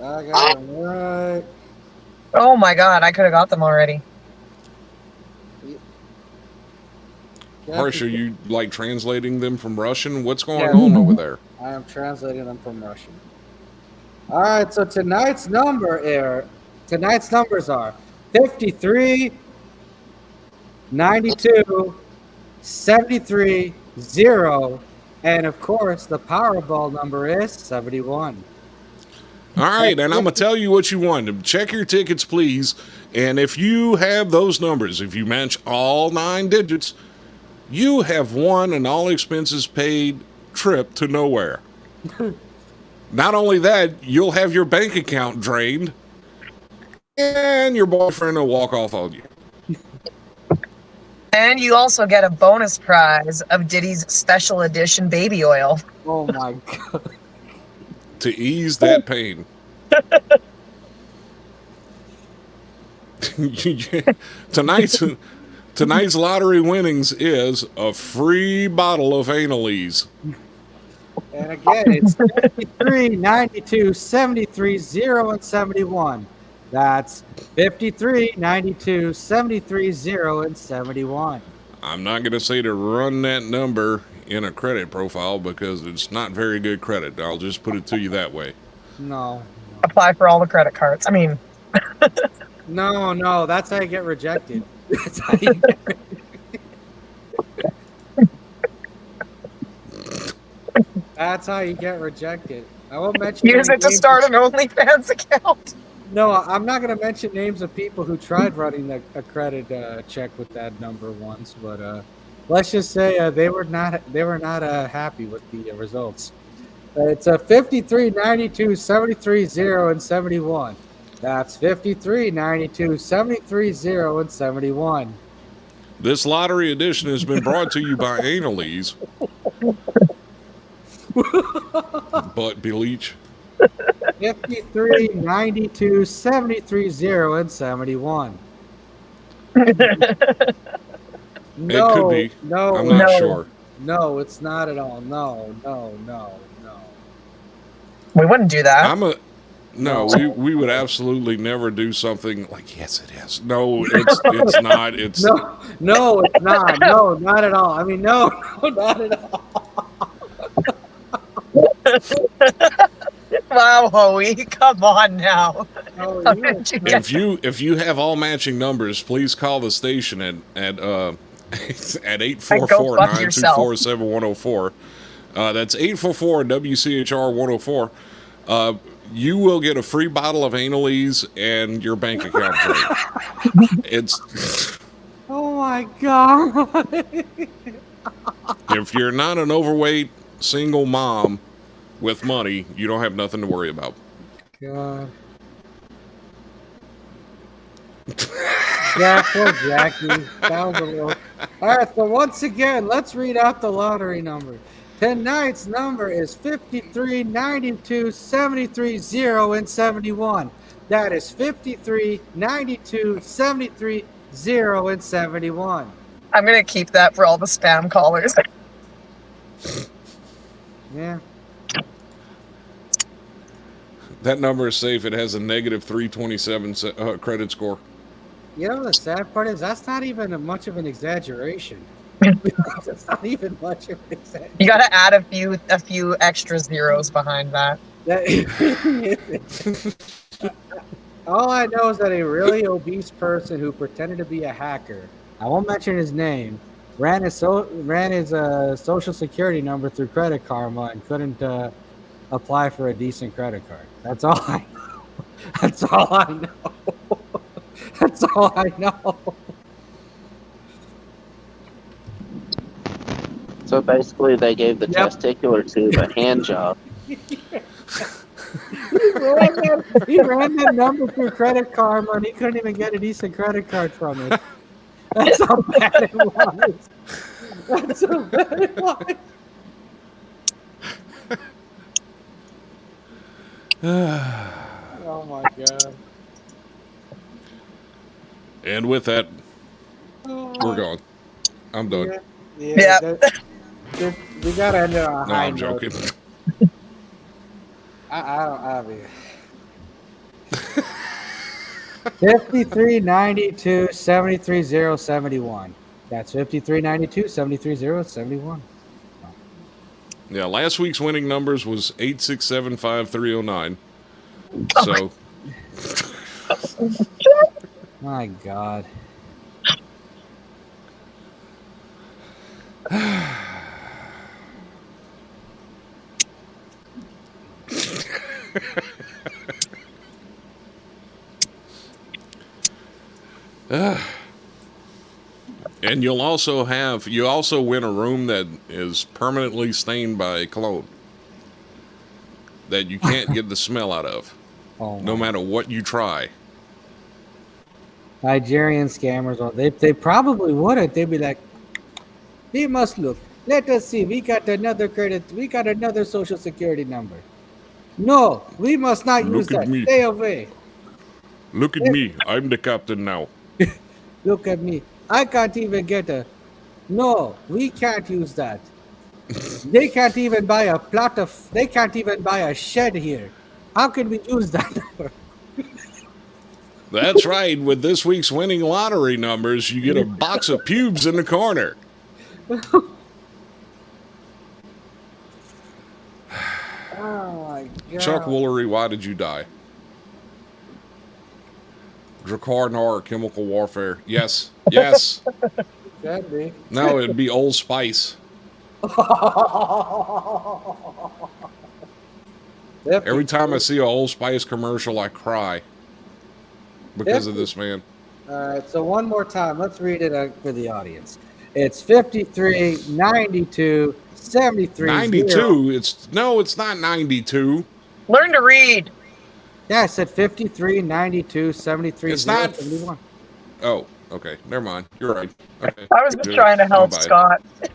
All right. Oh my God, I could have got them already. Harsh, are you like translating them from Russian? What's going on over there? I am translating them from Russian. All right, so tonight's numbers are 53, 92, 73, 0, and of course the Powerball number is 71. All right, and I'm going to tell you what you won. Check your tickets, please. And if you have those numbers, if you match all 9 digits, you have won an all-expenses-paid trip to nowhere. Not only that, you'll have your bank account drained, and your boyfriend will walk off on you. And you also get a bonus prize of Diddy's special edition baby oil. Oh my god. To ease that pain. Tonight's lottery winnings is a free bottle of Analese. And again, it's 53, 92, 73, 0, and 71. That's 53, 92, 73, 0, and 71. I'm not going to say to run that number in a credit profile because it's not very good credit. I'll just put it to you that way. No. Apply for all the credit cards. I mean, No, that's how you get rejected. That's how you get That's how you get rejected. I won't mention use it to names. start an OnlyFans account. No, I'm not going to mention names of people who tried running a credit check with that number once, but let's just say they were not happy with the results. It's a 53, 92, 73, 0, and 71. That's 53, 92, 73, 0, and 71. This lottery edition has been brought to you by Analese. Butt bleach. 53, 92, 73, 0, and 71. It could be. No, I'm not sure. No, it's not at all. No. We wouldn't do that. We would absolutely never do something like, yes, it is. No, it's not. It's no, it's not. No, not at all. I mean, no, not at all. Wow, Hoey, come on now. No, if you have all matching numbers, please call the station at 844-924-7104. That's 844-WCHR 104. You will get a free bottle of Analese and your bank account free. It's. Oh my god. If you're not an overweight single mom with money, you don't have nothing to worry about. God. Yeah, poor Jackie. That was a little. All right, so once again, let's read out the lottery number. Tonight's number is 53, 92, 73, 0, and 71. That is 53, 92, 73, 0, and 71. I'm going to keep that for all the spam callers. Yeah. That number is safe. It has a negative 327 credit score. You know, the sad part is that's not even much of an exaggeration. That's not even much of an exaggeration. You got to add a few extra zeros behind that. All I know is that a really obese person who pretended to be a hacker, I won't mention his name, ran his social security number through Credit Karma and couldn't apply for a decent credit card. That's all I know. That's all I know. That's all I know. So basically, they gave the testicular tube a hand job. He ran that number through Credit Karma and he couldn't even get a decent credit card from it. That's how bad it was. That's how bad it was. Oh my god. And with that, we're gone. I'm done. Yeah. We gotta end it on a No, high I'm note. joking. I mean. 53, 92, 73, 0, 71. That's 53, 92, 73, 0, 71. Yeah, last week's winning numbers was 8675309. So. My God. And you also win a room that is permanently stained by cologne that you can't get the smell out of, Oh, no matter what you try. Nigerian scammers. Well, they probably wouldn't. They'd be like, we must look. Let us see. We got another credit. We got another social security number. No, we must not use Look at that. me. Stay away. Look at me. I'm the captain now. Look at me. I can't even get a. No, we can't use that. They can't even buy a plot of. They can't even buy a shed here. How can we use that number? That's right. With this week's winning lottery numbers, you get a box of pubes in the corner. Oh my god. Chuck Woolery, why did you die? Dracarn or chemical warfare. Yes. Yes. Could be. No, it'd be Old Spice. Every time I see an Old Spice commercial, I cry because of this man. All right, so one more time. Let's read it for the audience. It's 53, 92, 73. 92? It's not 92. Learn to read. Yeah, I said 53, 92, 73, It's not 71. Oh, okay. Never mind. You're right. Okay. I was just trying to help Bye-bye. Scott. I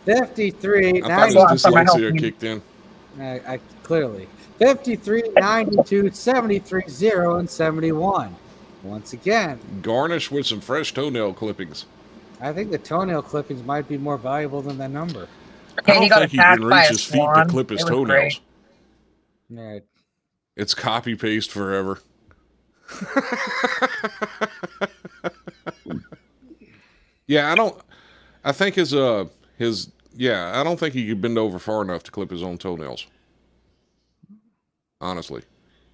53, thought 92. his dyslexia kicked in. I clearly. 53, 92, 73, 0, and 71. Once again, Garnish with some fresh toenail clippings. I think the toenail clippings might be more valuable than the number. I he don't got think he attacked can by reach a his feet to swan. clip his It was toenails. great. All right. It's copy paste forever. Yeah, I think I don't think he could bend over far enough to clip his own toenails. Honestly.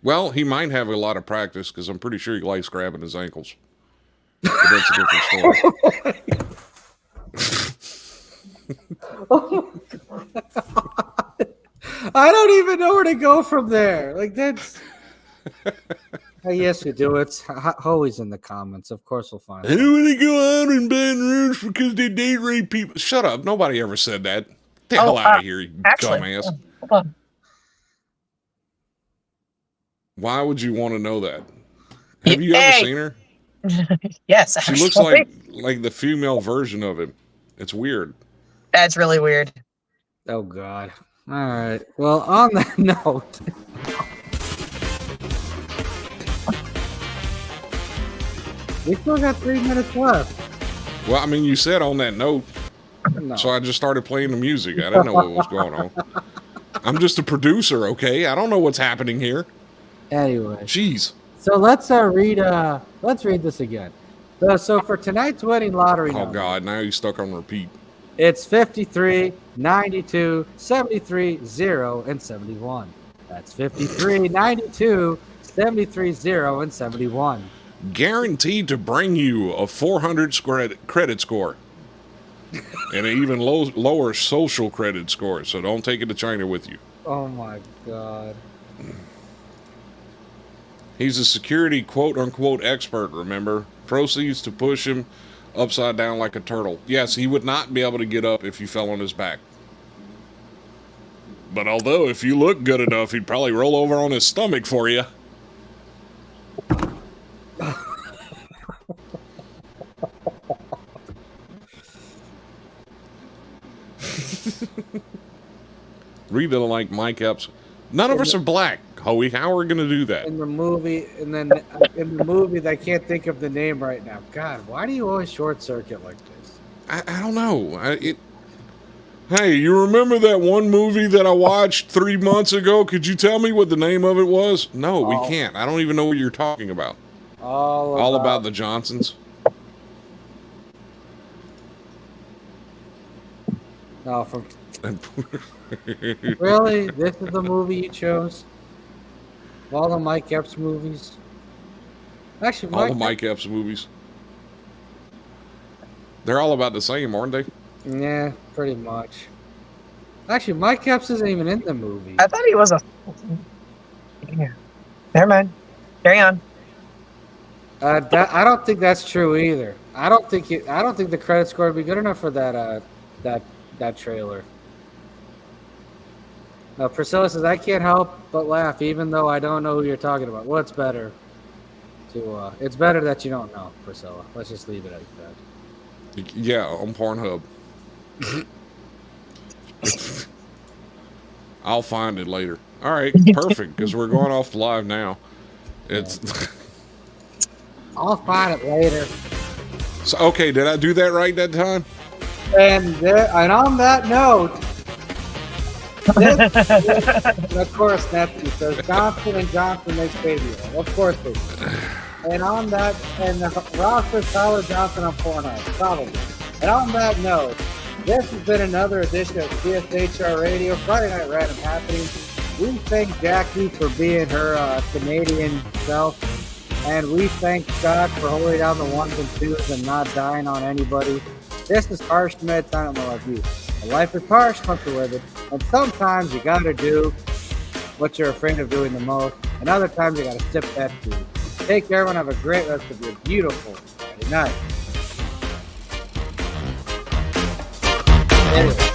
Well, he might have a lot of practice because I'm pretty sure he likes grabbing his ankles. But that's a different story. I don't even know where to go from there. Like that's. Yes, we do. It's always in the comments. Of course, we'll find I it. don't want to go out and ban rooms because they date rape people. Shut up. Nobody ever said that. Get the hell out of here, you Actually, dumbass. hold on. Why would you want to know that? Have you ever seen her? Yes, She actually. looks like the female version of him. It's weird. That's really weird. Oh God. All right. Well, on that note. We still got 3 minutes left. Well, I mean, you said on that note, No. so I just started playing the music. I didn't know what was going on. I'm just a producer, okay? I don't know what's happening here. Anyway, Jeez. so let's read this again. So for tonight's winning lottery Oh, number, God. Now you're stuck on repeat. it's 53, 92, 73, 0, and 71. That's 53, 92, 73, 0, and 71. Guaranteed to bring you a 400 credit score. And an even lower social credit score. So don't take it to China with you. Oh my God. He's a security quote-unquote expert, remember? Proceeds to push him upside down like a turtle. Yes, he would not be able to get up if you fell on his back. But although, if you look good enough, he'd probably roll over on his stomach for you. Read it like Mike Epps. None of us are black, Howie. How are we going to do that? In the movie, and then in the movie, I can't think of the name right now. God, why do you always short circuit like this? I don't know. Hey, you remember that one movie that I watched 3 months ago? Could you tell me what the name of it was? No, we can't. I don't even know what you're talking about. All about the Johnsons. No, from really? This is the movie you chose? Of all the Mike Epps movies? Actually, All the Mike Epps movies. They're all about the same, aren't they? Yeah, pretty much. Actually, Mike Epps isn't even in the movie. I thought he was a. Yeah. Never mind. Carry on. I don't think that's true either. I don't think the credit score would be good enough for that trailer. Priscilla says, I can't help but laugh, even though I don't know who you're talking about. What's better? It's better that you don't know, Priscilla. Let's just leave it at that. Yeah, on Pornhub. I'll find it later. All right, perfect, because we're going off live now. It's I'll find it later. so, okay. Did I do that right that time? And on that note, of course, Nephew says Johnson and Johnson makes baby oil. Of course they do. And on that, and Ross says Tyler Johnson on Pornhub, probably. And on that note, this has been another edition of CSHR Radio, Friday Night Random Happenings. We thank Jackie for being her Canadian self, and we thank Scott for holding down the ones and twos and not dying on anybody. This is Harsh Meds. I don't know about you. Life is harsh, fun to live it, and sometimes you gotta do what you're afraid of doing the most, and other times you gotta sip that too. Take care, everyone. Have a great rest of your beautiful Friday night. Anyway.